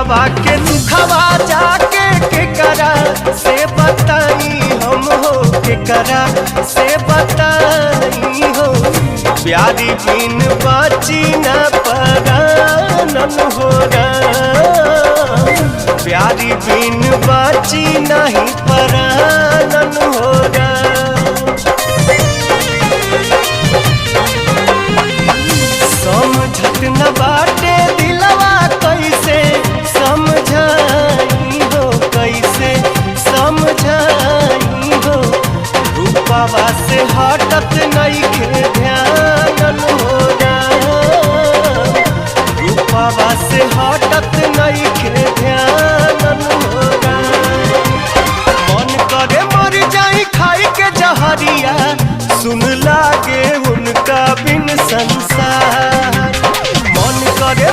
दिलवा के दुखवा जाके के करा से बताई हम हो, के करा से बताई हो। प्यारी बिन बाची न परानन हो रा, प्यारी बिन बाची नहीं परानन हो रा। समझत न बाटे दिलवा कैसे समझाई हो, कैसे समझाई हो। रूपवा से हटत नइखे ध्यान हो रा, रूपवा से हटत नइखे ध्यान हो रा। मन करे मर जाई खाई के जहरिया, सुन लागे उनका बिन संसार। मन करे